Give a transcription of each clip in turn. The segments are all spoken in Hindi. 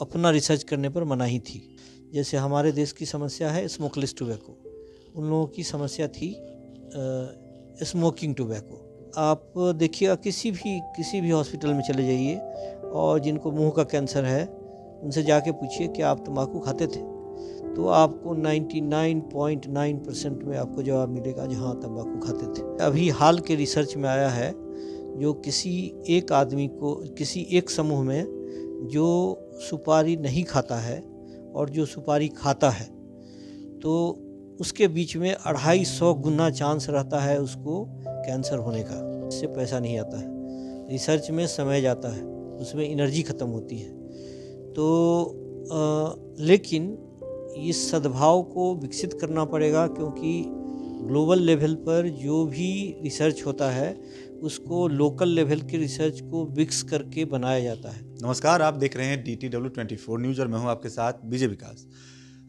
अपना रिसर्च करने पर मनाही थी। जैसे हमारे देश की समस्या है स्मोकलेस टोबैको, उन लोगों की समस्या थी स्मोकिंग टोबैको। आप देखिएगा किसी भी हॉस्पिटल में चले जाइए और जिनको मुंह का कैंसर है उनसे जाके पूछिए कि आप तंबाकू खाते थे, तो आपको 99.9% में आपको जवाब मिलेगा जी हाँ तंबाकू खाते थे। अभी हाल के रिसर्च में आया है जो किसी एक आदमी को, किसी एक समूह में जो सुपारी नहीं खाता है और जो सुपारी खाता है, तो उसके बीच में 250 गुना चांस रहता है उसको कैंसर होने का। इससे पैसा नहीं आता है, रिसर्च में समय जाता है, उसमें एनर्जी ख़त्म होती है। तो लेकिन इस सद्भाव को विकसित करना पड़ेगा, क्योंकि ग्लोबल लेवल पर जो भी रिसर्च होता है उसको लोकल लेवल के रिसर्च को मिक्स करके बनाया जाता है। नमस्कार, आप देख रहे हैं DTW 24 न्यूज़ और मैं हूं आपके साथ विजय विकास।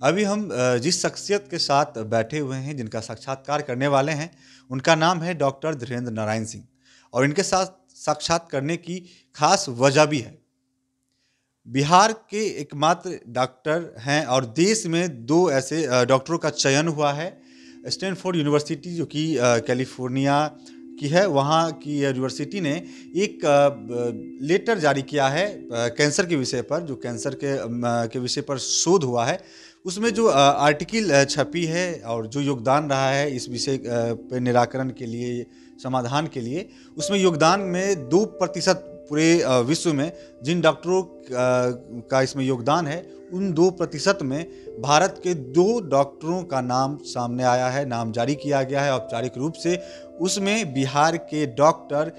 अभी हम जिस शख्सियत के साथ बैठे हुए हैं, जिनका साक्षात्कार करने वाले हैं, उनका नाम है डॉक्टर धीरेन्द्र नारायण सिंह, और इनके साथ साक्षात करने की खास वजह भी है। बिहार के एकमात्र डॉक्टर हैं और देश में 2 ऐसे डॉक्टरों का चयन हुआ है। स्टैनफोर्ड यूनिवर्सिटी जो कि कैलिफोर्निया की है, वहाँ की यूनिवर्सिटी ने एक लेटर जारी किया है कैंसर के विषय पर, जो कैंसर के विषय पर शोध हुआ है। उसमें जो आर्टिकल छपी है और जो योगदान रहा है इस विषय पे निराकरण के लिए, समाधान के लिए, उसमें योगदान में 2% पूरे विश्व में जिन डॉक्टरों का इसमें योगदान है, उन 2% में भारत के 2 डॉक्टरों का नाम सामने आया है, नाम जारी किया गया है औपचारिक रूप से। उसमें बिहार के डॉक्टर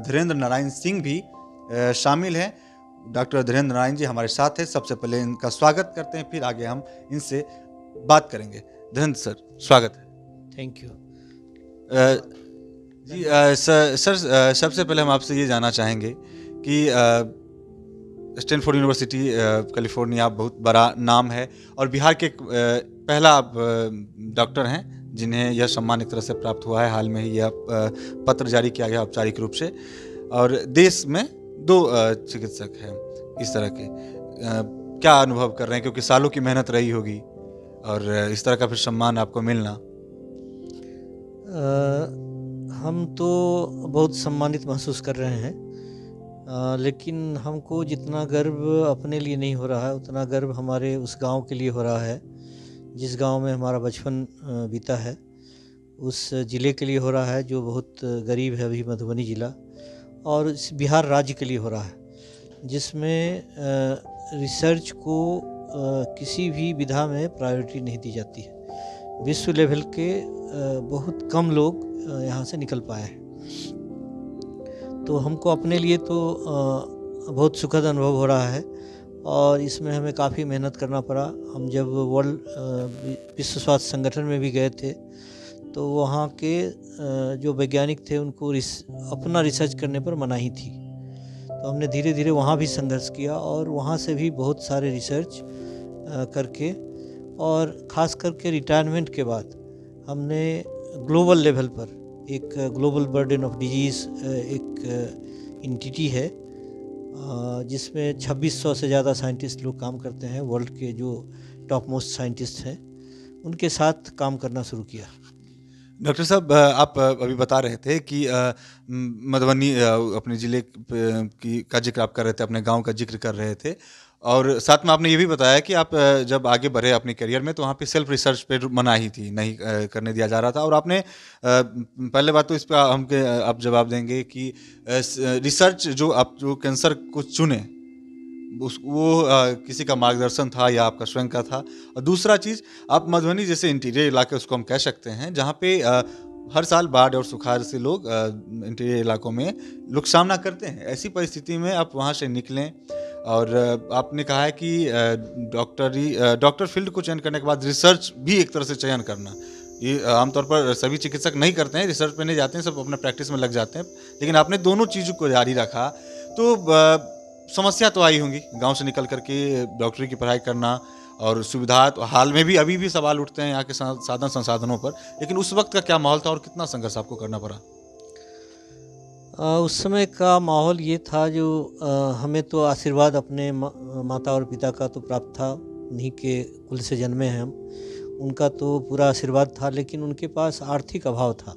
धीरेन्द्र नारायण सिंह भी शामिल हैं। डॉक्टर धीरेन्द्र नारायण जी हमारे साथ हैं। सबसे पहले इनका स्वागत करते हैं, फिर आगे हम इनसे बात करेंगे। धीरेन्द्र सर, स्वागत है। Thank you ji. सर, सबसे पहले हम आपसे ये जानना चाहेंगे कि स्टैनफोर्ड यूनिवर्सिटी कैलिफोर्निया बहुत बड़ा नाम है और बिहार के पहला आप डॉक्टर हैं जिन्हें यह सम्मान एक तरह से प्राप्त हुआ है। हाल में ही यह पत्र जारी किया गया औपचारिक रूप से, और देश में 2 चिकित्सक हैं इस तरह के। क्या अनुभव कर रहे हैं, क्योंकि सालों की मेहनत रही होगी और इस तरह का फिर सम्मान आपको मिलना? हम तो बहुत सम्मानित महसूस कर रहे हैं, लेकिन हमको जितना गर्व अपने लिए नहीं हो रहा है, उतना गर्व हमारे उस गांव के लिए हो रहा है जिस गांव में हमारा बचपन बीता है। उस ज़िले के लिए हो रहा है जो बहुत गरीब है अभी, मधुबनी ज़िला, और इस बिहार राज्य के लिए हो रहा है जिसमें रिसर्च को किसी भी विधा में प्रायोरिटी नहीं दी जाती है। विश्व लेवल के बहुत कम लोग यहाँ से निकल पाए हैं। तो हमको अपने लिए तो बहुत सुखद अनुभव हो रहा है और इसमें हमें काफ़ी मेहनत करना पड़ा। हम जब विश्व स्वास्थ्य संगठन में भी गए थे तो वहाँ के जो वैज्ञानिक थे उनको अपना रिसर्च करने पर मनाही थी। तो हमने धीरे धीरे वहाँ भी संघर्ष किया और वहाँ से भी बहुत सारे रिसर्च करके, और ख़ास करके रिटायरमेंट के बाद हमने ग्लोबल लेवल पर एक ग्लोबल बर्डन ऑफ डिजीज़ एक एंटिटी है जिसमें 2600 से ज़्यादा साइंटिस्ट लोग काम करते हैं। वर्ल्ड के जो टॉप मोस्ट साइंटिस्ट हैं उनके साथ काम करना शुरू किया। डॉक्टर साहब, आप अभी बता रहे थे कि मधुबनी अपने ज़िले का जिक्र आप कर रहे थे, अपने गांव का जिक्र कर रहे थे, और साथ में आपने ये भी बताया कि आप जब आगे बढ़े अपने करियर में तो वहाँ पे सेल्फ रिसर्च पे मनाही थी, नहीं करने दिया जा रहा था। और आपने पहले बात तो इस पर आप जवाब देंगे कि रिसर्च जो कैंसर को चुने वो किसी का मार्गदर्शन था या आपका स्वयं का था? और दूसरा चीज़, आप मधुबनी जैसे इंटीरियर इलाके उसको हम कह सकते हैं जहाँ पे हर साल बाढ़ और सुखाड़ से लोग इंटीरियर इलाकों में लोग सामना करते हैं। ऐसी परिस्थिति में आप वहाँ से निकलें और आपने कहा है कि डॉक्टर फील्ड को चयन करने के बाद रिसर्च भी एक तरह से चयन करना, ये आमतौर पर सभी चिकित्सक नहीं करते हैं, रिसर्च पे नहीं जाते हैं, सब अपने प्रैक्टिस में लग जाते हैं, लेकिन आपने दोनों चीज़ों को जारी रखा। तो समस्या तो आई होंगी गांव से निकल करके डॉक्टरी की पढ़ाई करना, और सुविधा तो हाल में भी अभी भी सवाल उठते हैं यहाँ के साधन संसाधनों पर, लेकिन उस वक्त का क्या माहौल था और कितना संघर्ष आपको करना पड़ा? उस समय का माहौल ये था जो हमें तो आशीर्वाद अपने माता और पिता का तो प्राप्त था, उन्हीं के कुल से जन्मे हैं हम, उनका तो पूरा आशीर्वाद था, लेकिन उनके पास आर्थिक अभाव था।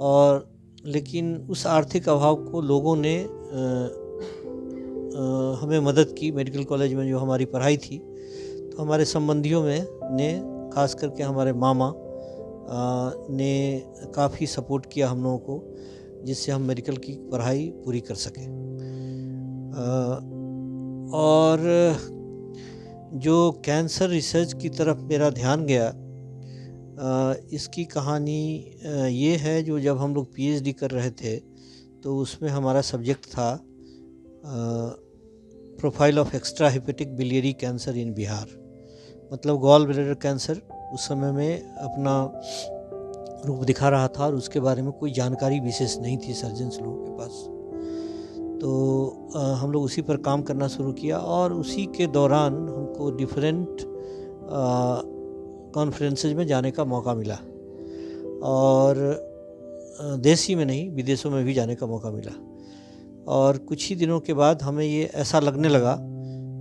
और लेकिन उस आर्थिक अभाव को लोगों ने हमें मदद की। मेडिकल कॉलेज में जो हमारी पढ़ाई थी, तो हमारे संबंधियों में ने खास करके हमारे मामा ने काफ़ी सपोर्ट किया हम लोगों को, जिससे हम मेडिकल की पढ़ाई पूरी कर सकें। और जो कैंसर रिसर्च की तरफ मेरा ध्यान गया, इसकी कहानी ये है, जो जब हम लोग पीएचडी कर रहे थे तो उसमें हमारा सब्जेक्ट था profile of extra hepatic biliary cancer in Bihar, मतलब गॉल ब्लैडर कैंसर उस समय में अपना रूप दिखा रहा था और उसके बारे में कोई जानकारी विशेष नहीं थी सर्जन्स लोगों के पास। तो हम लोग उसी पर काम करना शुरू किया और उसी के दौरान हमको डिफरेंट कॉन्फ्रेंसेज में जाने का मौका मिला, और देश ही में नहीं विदेशों में भी जाने का मौका मिला। और कुछ ही दिनों के बाद हमें ये ऐसा लगने लगा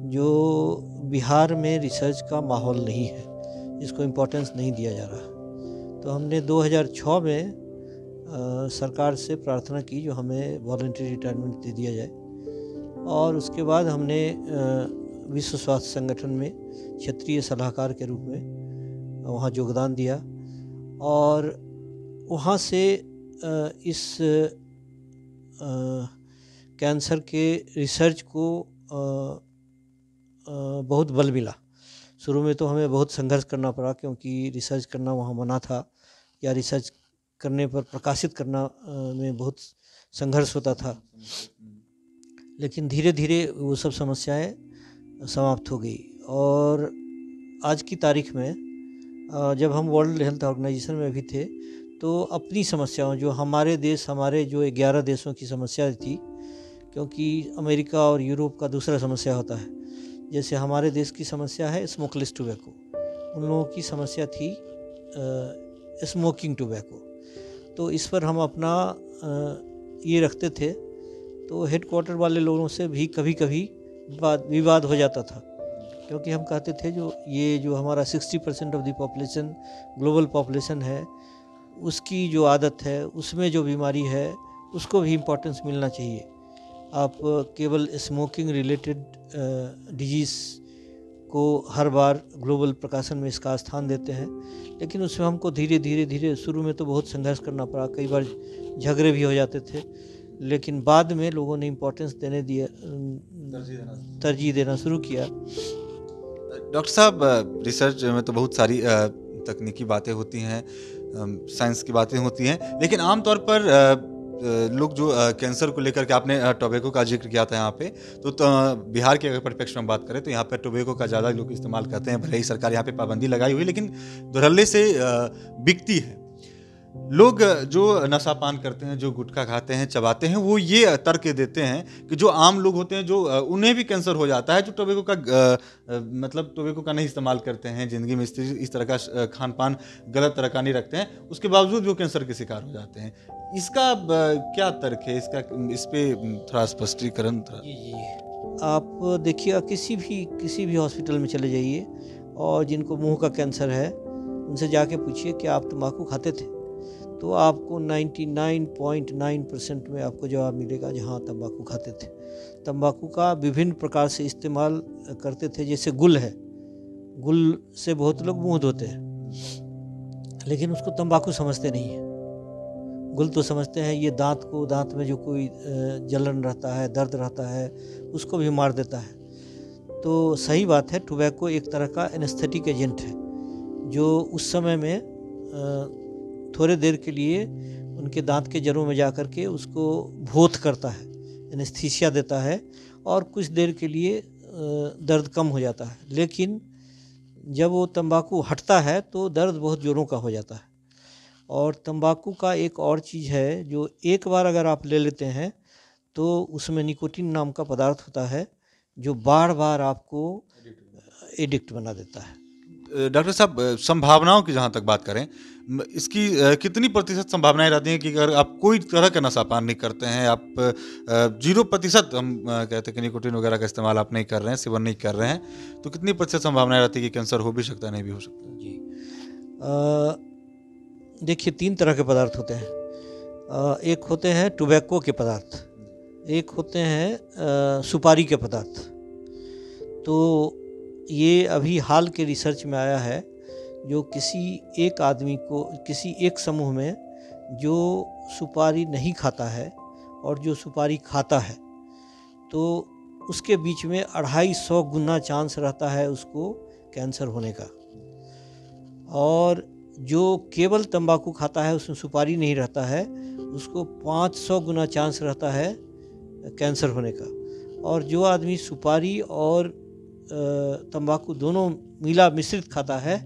जो बिहार में रिसर्च का माहौल नहीं है, इसको इम्पोर्टेंस नहीं दिया जा रहा। तो हमने 2006 में सरकार से प्रार्थना की जो हमें वॉलंटरी रिटायरमेंट दे दिया जाए, और उसके बाद हमने विश्व स्वास्थ्य संगठन में क्षेत्रीय सलाहकार के रूप में वहाँ योगदान दिया, और वहाँ से इस कैंसर के रिसर्च को बहुत बल मिला। शुरू में तो हमें बहुत संघर्ष करना पड़ा, क्योंकि रिसर्च करना वहाँ मना था, या रिसर्च करने पर प्रकाशित करना में बहुत संघर्ष होता था। लेकिन धीरे धीरे वो सब समस्याएं समाप्त हो गई, और आज की तारीख में जब हम वर्ल्ड हेल्थ ऑर्गेनाइजेशन में भी थे, तो अपनी समस्याओं, जो हमारे देश, हमारे जो 11 देशों की समस्या थी, क्योंकि अमेरिका और यूरोप का दूसरा समस्या होता है। जैसे हमारे देश की समस्या है स्मोकलेस टोबैको, उन लोगों की समस्या थी स्मोकिंग टोबैको। तो इस पर हम अपना ये रखते थे, तो हेडक्वार्टर वाले लोगों से भी कभी कभी विवाद हो जाता था, क्योंकि हम कहते थे जो हमारा 60% of the population global population है, उसकी जो आदत है, उसमें जो बीमारी है, उसको भी इम्पोर्टेंस मिलना चाहिए। आप केवल स्मोकिंग रिलेटेड डिजीज़ को हर बार ग्लोबल प्रकाशन में इसका स्थान देते हैं, लेकिन उसमें हमको धीरे धीरे शुरू में तो बहुत संघर्ष करना पड़ा, कई बार झगड़े भी हो जाते थे, लेकिन बाद में लोगों ने इम्पोर्टेंस देने दिया, तरजीह देना शुरू किया। डॉक्टर साहब, रिसर्च में तो बहुत सारी तकनीकी बातें होती हैं, साइंस की बातें होती हैं, लेकिन आमतौर पर लोग जो कैंसर को लेकर के, आपने टोबैको का जिक्र किया था यहाँ पे, तो बिहार के अगर परिप्रेक्ष्य में बात करें तो यहाँ पे टोबैको का ज़्यादा लोग इस्तेमाल करते हैं। भले ही सरकार यहाँ पे पाबंदी लगाई हुई, लेकिन धड़ल्ले से बिकती है। लोग जो नशा पान करते हैं, जो गुटखा खाते हैं, चबाते हैं, वो ये तर्क देते हैं कि जो आम लोग होते हैं, जो उन्हें भी कैंसर हो जाता है, जो टोबैको का मतलब टोबैको का नहीं इस्तेमाल करते हैं, ज़िंदगी में इस तरह का खान पान गलत तरह का नहीं रखते हैं, उसके बावजूद वो कैंसर के शिकार हो जाते हैं। इसका क्या तर्क है? इस पे थोड़ा स्पष्टीकरण। जी, आप देखिए, किसी भी हॉस्पिटल में चले जाइए, और जिनको मुंह का कैंसर है उनसे जाके पूछिए कि आप तंबाकू खाते थे, तो आपको 99.9% में आपको जवाब मिलेगा जी हाँ, तंबाकू खाते थे। तंबाकू का विभिन्न प्रकार से इस्तेमाल करते थे, जैसे गुल है, गुल से बहुत लोग मुंह धोते हैं, लेकिन उसको तंबाकू समझते नहीं है। गुल तो समझते हैं ये दांत में जो कोई जलन रहता है, दर्द रहता है, उसको भी मार देता है। तो सही बात है, टोबैको एक तरह का एनेस्थेटिक एजेंट है, जो उस समय में थोड़े देर के लिए उनके दांत के जड़ों में जा कर के उसको भोथ करता है, एनेस्थीसिया देता है, और कुछ देर के लिए दर्द कम हो जाता है। लेकिन जब वो तंबाकू हटता है तो दर्द बहुत जोरों का हो जाता है। और तंबाकू का एक और चीज़ है, जो एक बार अगर आप ले लेते हैं तो उसमें निकोटीन नाम का पदार्थ होता है, जो बार बार आपको एडिक्ट बना देता है। डॉक्टर साहब, संभावनाओं की जहाँ तक बात करें, इसकी कितनी प्रतिशत संभावनाएं रहती हैं कि अगर आप कोई तरह का नशा पान नहीं करते हैं, आप 0% हम कहते हैं कि निकोटीन वगैरह का इस्तेमाल आप नहीं कर रहे हैं, सेवन नहीं कर रहे हैं, तो कितनी प्रतिशत संभावनाएं रहती है कि कैंसर हो भी सकता है, नहीं भी हो सकता? जी। देखिए, 3 तरह के पदार्थ होते हैं। एक होते हैं टोबैको के पदार्थ, एक होते हैं सुपारी के पदार्थ। तो ये अभी हाल के रिसर्च में आया है, जो किसी एक आदमी को, किसी एक समूह में जो सुपारी नहीं खाता है और जो सुपारी खाता है, तो उसके बीच में 250 गुना चांस रहता है उसको कैंसर होने का। और जो केवल तंबाकू खाता है, उसमें सुपारी नहीं रहता है, उसको 500 गुना चांस रहता है कैंसर होने का। और जो आदमी सुपारी और तंबाकू दोनों मिला मिश्रित खाता है,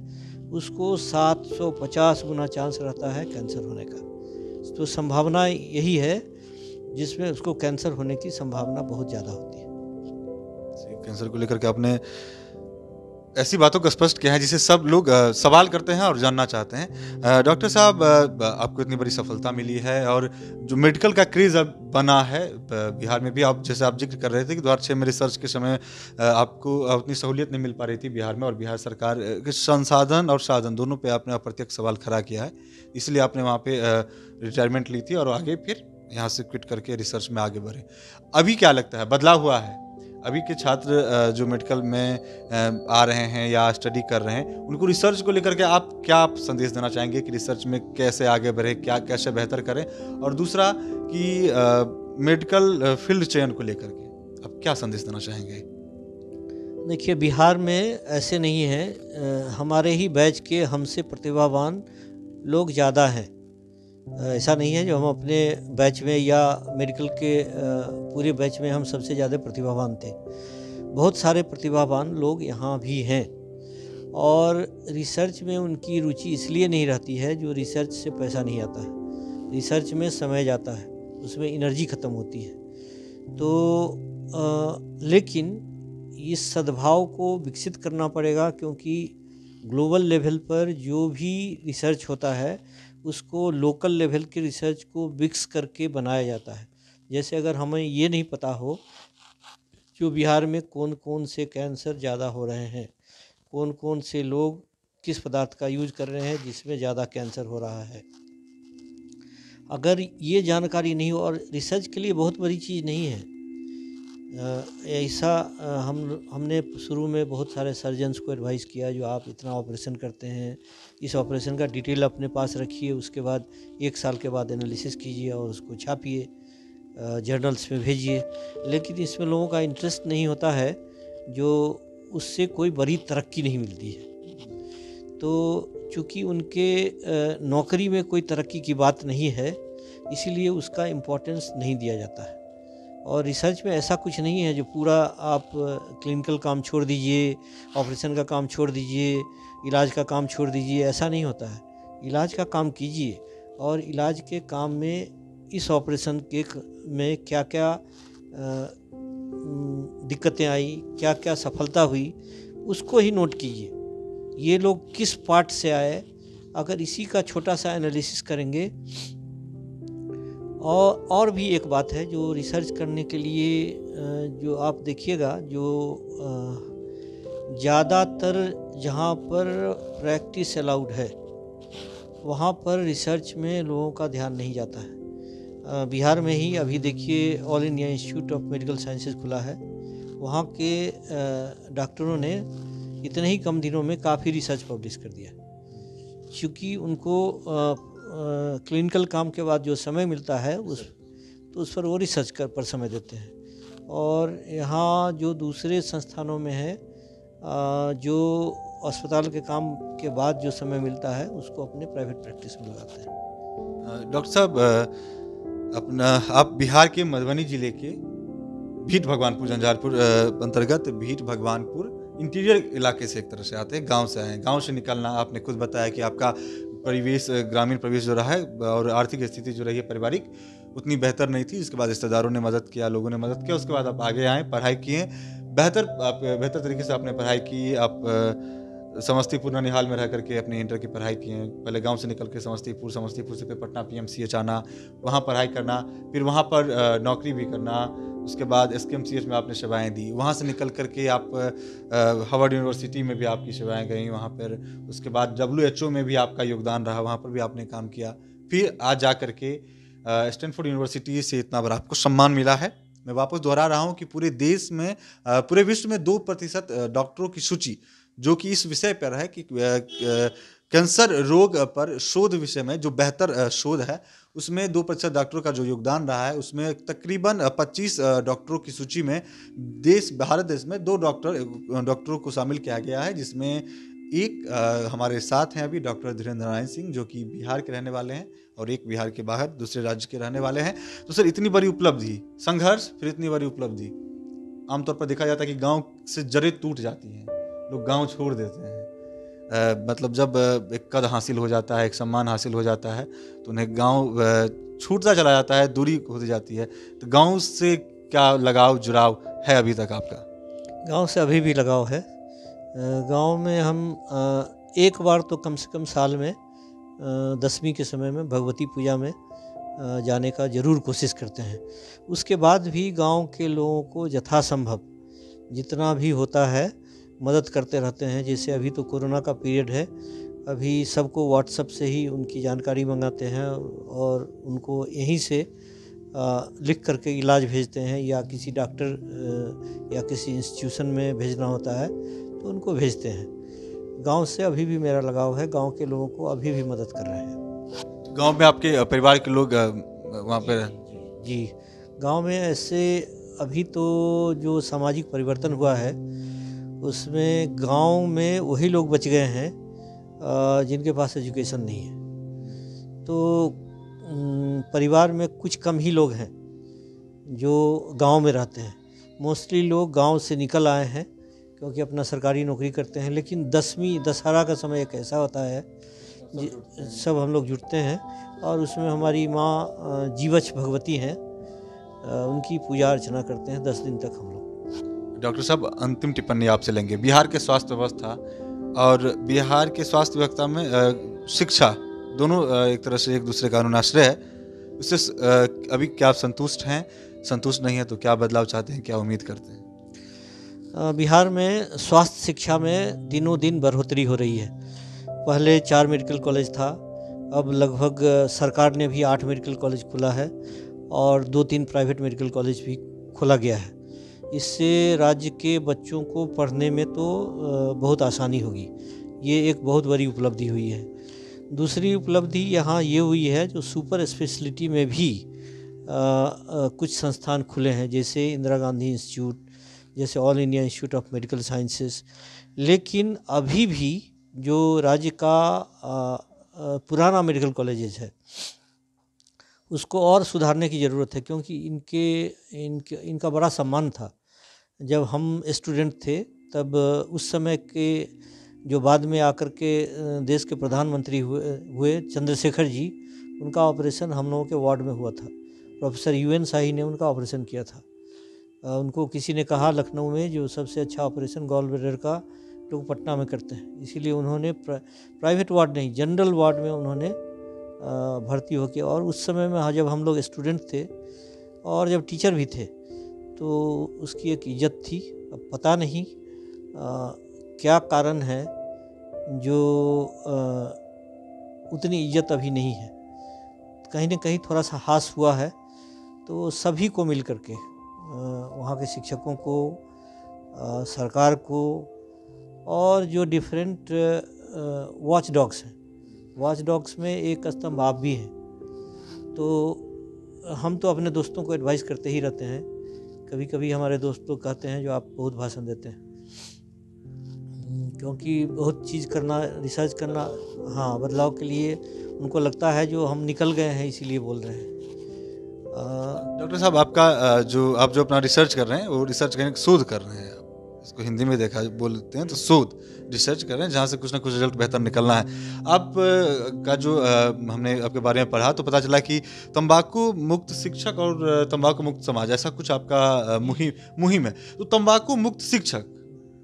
उसको 750 गुना चांस रहता है कैंसर होने का। तो संभावना यही है जिसमें उसको कैंसर होने की संभावना बहुत ज़्यादा होती है। कैंसर को लेकर के आपने ऐसी बातों को स्पष्ट किया है जिसे सब लोग सवाल करते हैं और जानना चाहते हैं। डॉक्टर साहब, आपको इतनी बड़ी सफलता मिली है और जो मेडिकल का क्रेज़ अब बना है बिहार में भी, आप जैसे आप जिक्र कर रहे थे कि 2006 में रिसर्च के समय आपको उतनी सहूलियत नहीं मिल पा रही थी बिहार में, और बिहार सरकार के संसाधन और साधन दोनों पे आपने अप्रत्यक्ष सवाल खड़ा किया है, इसलिए आपने वहाँ पे रिटायरमेंट ली थी और आगे फिर यहाँ से क्विट करके रिसर्च में आगे बढ़े। अभी क्या लगता है, बदलाव हुआ है? अभी के छात्र जो मेडिकल में आ रहे हैं या स्टडी कर रहे हैं, उनको रिसर्च को लेकर के आप क्या संदेश देना चाहेंगे कि रिसर्च में कैसे आगे बढ़े, क्या कैसे बेहतर करें? और दूसरा कि मेडिकल फील्ड चयन को लेकर के आप क्या संदेश देना चाहेंगे? देखिए, बिहार में ऐसे नहीं है, हमारे ही बैच के हमसे प्रतिभावान लोग ज़्यादा हैं। ऐसा नहीं है जो हम अपने बैच में या मेडिकल के पूरे बैच में हम सबसे ज़्यादा प्रतिभावान थे। बहुत सारे प्रतिभावान लोग यहाँ भी हैं, और रिसर्च में उनकी रुचि इसलिए नहीं रहती है, जो रिसर्च से पैसा नहीं आता है। रिसर्च में समय जाता है, उसमें एनर्जी ख़त्म होती है। तो लेकिन इस सद्भाव को विकसित करना पड़ेगा, क्योंकि ग्लोबल लेवल पर जो भी रिसर्च होता है उसको लोकल लेवल के रिसर्च को मिक्स करके बनाया जाता है। जैसे अगर हमें ये नहीं पता हो जो बिहार में कौन कौन से कैंसर ज़्यादा हो रहे हैं, कौन कौन से लोग किस पदार्थ का यूज कर रहे हैं जिसमें ज़्यादा कैंसर हो रहा है, अगर ये जानकारी नहीं हो, और रिसर्च के लिए बहुत बड़ी चीज़ नहीं है ऐसा, हमने शुरू में बहुत सारे सर्जन्स को एडवाइस किया, जो आप इतना ऑपरेशन करते हैं, इस ऑपरेशन का डिटेल अपने पास रखिए, उसके बाद 1 साल के बाद एनालिसिस कीजिए और उसको छापिए, जर्नल्स में भेजिए। लेकिन इसमें लोगों का इंटरेस्ट नहीं होता है, जो उससे कोई बड़ी तरक्की नहीं मिलती है। तो चूँकि उनके नौकरी में कोई तरक्की की बात नहीं है, इसीलिए उसका इम्पोर्टेंस नहीं दिया जाता है। और रिसर्च में ऐसा कुछ नहीं है जो पूरा आप क्लिनिकल काम छोड़ दीजिए, ऑपरेशन का काम छोड़ दीजिए, इलाज का काम छोड़ दीजिए, ऐसा नहीं होता है। इलाज का काम कीजिए, और इलाज के काम में इस ऑपरेशन के में क्या क्या दिक्कतें आई, क्या क्या सफलता हुई, उसको ही नोट कीजिए। ये लोग किस पार्ट से आए, अगर इसी का छोटा सा एनालिसिस करेंगे। और भी एक बात है, जो रिसर्च करने के लिए जो आप देखिएगा, जो ज़्यादातर जहाँ पर प्रैक्टिस अलाउड है, वहाँ पर रिसर्च में लोगों का ध्यान नहीं जाता है। बिहार में ही अभी देखिए all India institute of medical sciences खुला है, वहाँ के डॉक्टरों ने इतने ही कम दिनों में काफ़ी रिसर्च पब्लिश कर दिया, क्योंकि उनको क्लिनिकल काम के बाद जो समय मिलता है उस पर वो रिसर्च पर समय देते हैं। और यहाँ जो दूसरे संस्थानों में है, जो अस्पताल के काम के बाद जो समय मिलता है उसको अपने प्राइवेट प्रैक्टिस में लगाते हैं। डॉक्टर साहब, आप बिहार के मधुबनी जिले के भीट भगवानपुर झंझारपुर अंतर्गत भीट भगवानपुर इंटीरियर इलाके से एक तरह से आते हैं, गांव से आए हैं। गांव से निकलना, आपने खुद बताया कि आपका परिवेश, ग्रामीण परिवेश जो रहा है और आर्थिक स्थिति जो रही है पारिवारिक, उतनी बेहतर नहीं थी। इसके बाद रिश्तेदारों ने मदद किया, लोगों ने मदद किया, उसके बाद आप आगे आए, पढ़ाई किए, बेहतर तरीके से आपने पढ़ाई की, आप समस्तीपुर ननिहाल में रह करके अपनी इंटर की पढ़ाई की हैं। पहले गांव से निकल के समस्तीपुर से फिर पटना पीएमसीएच आना, वहाँ पढ़ाई करना, फिर वहाँ पर नौकरी भी करना। उसके बाद एसकेएमसीएच में आपने सेवाएं दी, वहाँ से निकल करके आप हार्वर्ड यूनिवर्सिटी में भी आपकी सेवाएं गई वहाँ पर। उसके बाद डब्ल्यूएचओ में भी आपका योगदान रहा, वहाँ पर भी आपने काम किया। फिर आज जा करके स्टैनफोर्ड यूनिवर्सिटी से इतना बड़ा आपको सम्मान मिला है। मैं वापस दोहरा रहा हूँ कि पूरे देश में पूरे विश्व में 2% डॉक्टरों की सूची जो कि इस विषय पर है कि कैंसर रोग पर शोध विषय में जो बेहतर शोध है, उसमें 2% डॉक्टरों का जो योगदान रहा है, उसमें तकरीबन 25 डॉक्टरों की सूची में भारत देश में 2 डॉक्टरों को शामिल किया गया है, जिसमें एक हमारे साथ हैं अभी डॉक्टर धीरेन्द्र नारायण सिंह, जो कि बिहार के रहने वाले हैं, और एक बिहार के बाहर दूसरे राज्य के रहने वाले हैं। तो सर, इतनी बड़ी उपलब्धि, संघर्ष, फिर इतनी बड़ी उपलब्धि। आमतौर पर देखा जाता है कि गांव से जड़ें टूट जाती हैं, लोग गांव छोड़ देते हैं। मतलब जब एक कद हासिल हो जाता है, एक सम्मान हासिल हो जाता है, तो उन्हें गांव छूटता चला जाता है, दूरी होती जाती है। तो गांव से क्या लगाव, जुड़ाव है अभी तक आपका? गांव से अभी भी लगाव है। गांव में हम एक बार तो कम से कम साल में 10वीं के समय में भगवती पूजा में जाने का ज़रूर कोशिश करते हैं। उसके बाद भी गांव के लोगों को यथासंभव जितना भी होता है मदद करते रहते हैं। जैसे अभी तो कोरोना का पीरियड है, अभी सबको व्हाट्सएप से ही उनकी जानकारी मंगाते हैं और उनको यहीं से लिख करके इलाज भेजते हैं, या किसी डॉक्टर या किसी इंस्टीट्यूशन में भेजना होता है तो उनको भेजते हैं। गांव से अभी भी मेरा लगाव है, गांव के लोगों को अभी भी मदद कर रहे हैं। गांव में आपके परिवार के लोग वहाँ पे जी, गांव में ऐसे अभी तो जो सामाजिक परिवर्तन हुआ है उसमें गांव में वही लोग बच गए हैं जिनके पास एजुकेशन नहीं है। तो परिवार में कुछ कम ही लोग हैं जो गांव में रहते हैं। मोस्टली लोग गांव से निकल आए हैं क्योंकि अपना सरकारी नौकरी करते हैं। लेकिन दशहरा का समय एक ऐसा होता है, सब हम लोग जुटते हैं और उसमें हमारी माँ जीवछ भगवती हैं, उनकी पूजा अर्चना करते हैं 10 दिन तक हम लोग। डॉक्टर साहब, अंतिम टिप्पणी आपसे लेंगे। बिहार के स्वास्थ्य व्यवस्था और बिहार के स्वास्थ्य व्यवस्था में शिक्षा दोनों एक तरह से एक दूसरे का अनुनाश्रय है। उससे अभी क्या आप संतुष्ट हैं? संतुष्ट नहीं है तो क्या बदलाव चाहते हैं, क्या उम्मीद करते हैं? बिहार में स्वास्थ्य शिक्षा में दिनों दिन बढ़ोतरी हो रही है। पहले 4 मेडिकल कॉलेज था, अब लगभग सरकार ने भी 8 मेडिकल कॉलेज खोला है और 2-3 प्राइवेट मेडिकल कॉलेज भी खोला गया है। इससे राज्य के बच्चों को पढ़ने में तो बहुत आसानी होगी। ये एक बहुत बड़ी उपलब्धि हुई है। दूसरी उपलब्धि यहाँ ये हुई है जो सुपर स्पेशलिटी में भी कुछ संस्थान खुले हैं, जैसे इंदिरा गांधी इंस्टीट्यूट, जैसे all India institute of medical sciences. लेकिन अभी भी जो राज्य का पुराना मेडिकल कॉलेजेस है उसको और सुधारने की ज़रूरत है, क्योंकि इनका बड़ा सम्मान था। जब हम स्टूडेंट थे तब उस समय के जो बाद में आकर के देश के प्रधानमंत्री हुए चंद्रशेखर जी, उनका ऑपरेशन हम लोगों के वार्ड में हुआ था। प्रोफेसर UN शाही ने उनका ऑपरेशन किया था। उनको किसी ने कहा लखनऊ में जो सबसे अच्छा ऑपरेशन गॉल ब्लैडर का लोग पटना में करते हैं, इसीलिए उन्होंने प्राइवेट वार्ड नहीं जनरल वार्ड में उन्होंने भर्ती होकर, और उस समय में जब हम लोग स्टूडेंट थे और जब टीचर भी थे तो उसकी एक इज्जत थी। अब पता नहीं क्या कारण है जो उतनी इज्जत अभी नहीं है। कहीं ना कहीं थोड़ा सा हास हुआ है। तो सभी को मिल करके, वहाँ के शिक्षकों को, सरकार को, और जो डिफरेंट वॉच डॉग्स हैं, वॉच डॉग्स में एक स्तंभ आप भी हैं। तो हम तो अपने दोस्तों को एडवाइस करते ही रहते हैं। कभी कभी हमारे दोस्त लोग कहते हैं जो आप बहुत भाषण देते हैं, क्योंकि बहुत चीज़ करना, रिसर्च करना, हाँ, बदलाव के लिए उनको लगता है जो हम निकल गए हैं इसीलिए बोल रहे हैं। डॉक्टर साहब, आपका आप जो अपना रिसर्च कर रहे हैं वो रिसर्च करने शोध कर रहे हैं, इसको हिंदी में देखा बोलते हैं तो शोध रिसर्च कर रहे हैं, जहाँ से कुछ ना कुछ रिजल्ट बेहतर निकलना है। आप का जो हमने आपके बारे में पढ़ा तो पता चला कि तंबाकू मुक्त शिक्षक और तंबाकू मुक्त समाज, ऐसा कुछ आपका मुहिम है। तो तंबाकू मुक्त शिक्षक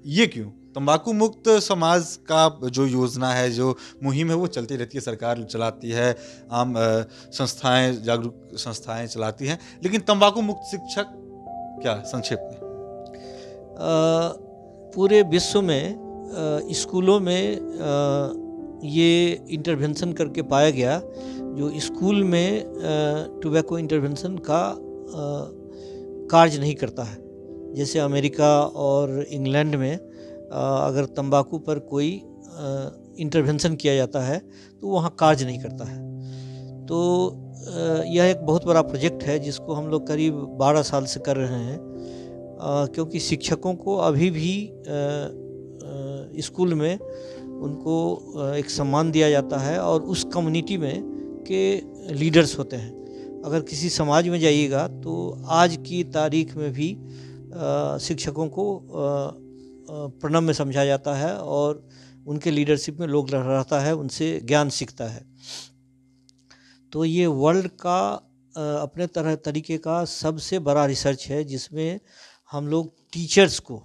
ये क्यों? तंबाकू मुक्त समाज का जो योजना है, जो मुहिम है, वो चलती रहती है, सरकार चलाती है, आम संस्थाएं, जागरूक संस्थाएं चलाती हैं, लेकिन तंबाकू मुक्त शिक्षक क्या, संक्षेप में? पूरे विश्व में स्कूलों में ये इंटरवेंशन करके पाया गया, जो स्कूल में टोबैको इंटरवेंशन का कार्य नहीं करता है। जैसे अमेरिका और इंग्लैंड में अगर तंबाकू पर कोई इंटरवेंशन किया जाता है तो वहाँ कार्य नहीं करता है। तो यह एक बहुत बड़ा प्रोजेक्ट है जिसको हम लोग करीब 12 साल से कर रहे हैं, क्योंकि शिक्षकों को अभी भी स्कूल में उनको एक सम्मान दिया जाता है और उस कम्युनिटी में के लीडर्स होते हैं। अगर किसी समाज में जाइएगा तो आज की तारीख में भी शिक्षकों को प्रणव में समझा जाता है और उनके लीडरशिप में लोग रहता है, उनसे ज्ञान सीखता है। तो ये वर्ल्ड का अपने तरीके का सबसे बड़ा रिसर्च है जिसमें हम लोग टीचर्स को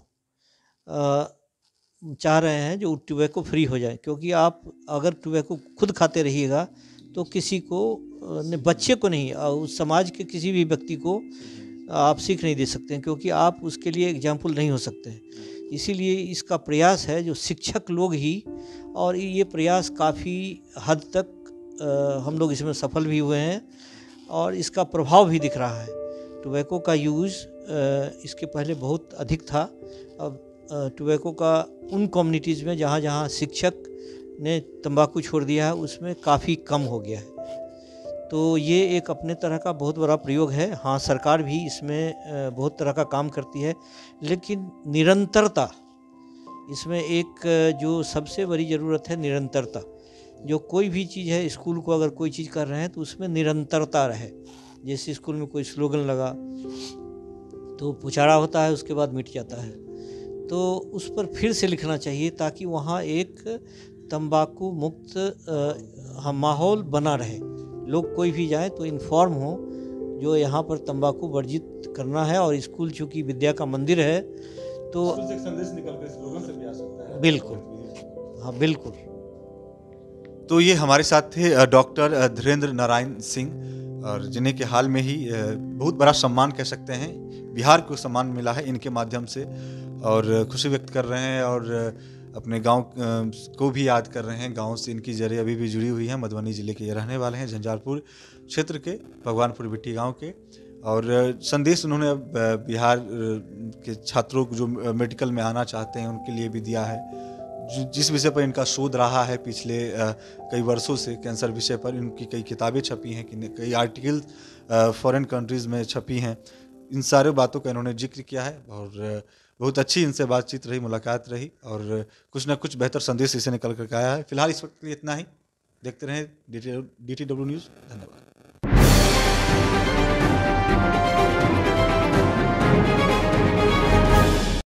चाह रहे हैं जो टोबैको फ्री हो जाए, क्योंकि आप अगर टोबैको खुद खाते रहिएगा तो किसी को, बच्चे को नहीं, उस समाज के किसी भी व्यक्ति को आप सीख नहीं दे सकते हैं, क्योंकि आप उसके लिए एग्जाम्पल नहीं हो सकते हैं। इसीलिए इसका प्रयास है जो शिक्षक लोग ही, और ये प्रयास काफ़ी हद तक हम लोग इसमें सफल भी हुए हैं और इसका प्रभाव भी दिख रहा है। टोबैको का यूज़ इसके पहले बहुत अधिक था, अब टोबैको का उन कम्युनिटीज़ में जहाँ जहाँ शिक्षक ने तंबाकू छोड़ दिया है उसमें काफ़ी कम हो गया है। तो ये एक अपने तरह का बहुत बड़ा प्रयोग है। हाँ, सरकार भी इसमें बहुत तरह का काम करती है, लेकिन निरंतरता इसमें एक जो सबसे बड़ी ज़रूरत है, निरंतरता। जो कोई भी चीज़ है, स्कूल को अगर कोई चीज़ कर रहे हैं तो उसमें निरंतरता रहे। जैसे स्कूल में कोई स्लोगन लगा तो पुचारा होता है, उसके बाद मिट जाता है, तो उस पर फिर से लिखना चाहिए ताकि वहाँ एक तंबाकू मुक्त माहौल बना रहे। लोग कोई भी जाए तो इन्फॉर्म हो जो यहाँ पर तंबाकू वर्जित करना है। और स्कूल चूँकि विद्या का मंदिर है तो एक संदेश निकल कर स्लोगन से भी आ सकता है। बिल्कुल, हाँ बिल्कुल। तो ये हमारे साथ थे डॉक्टर धीरेन्द्र नारायण सिंह, और जिन्हें के हाल में ही बहुत बड़ा सम्मान कह सकते हैं, बिहार को सम्मान मिला है इनके माध्यम से, और खुशी व्यक्त कर रहे हैं और अपने गांव को भी याद कर रहे हैं। गांव से इनकी जड़ें अभी भी जुड़ी हुई हैं। मधुबनी जिले के ये रहने वाले हैं, झंझारपुर क्षेत्र के भगवानपुर बिट्टी गांव के। और संदेश उन्होंने बिहार के छात्रों को जो मेडिकल में आना चाहते हैं उनके लिए भी दिया है। जिस विषय पर इनका शोध रहा है पिछले कई वर्षों से, कैंसर विषय पर इनकी कई किताबें छपी हैं, कई आर्टिकल फॉरेन कंट्रीज़ में छपी हैं। इन सारे बातों का इन्होंने जिक्र किया है और बहुत अच्छी इनसे बातचीत रही, मुलाकात रही, और कुछ ना कुछ बेहतर संदेश इसे निकल कर आया है। फिलहाल इस वक्त के लिए इतना ही। देखते रहें DTW न्यूज़। धन्यवाद।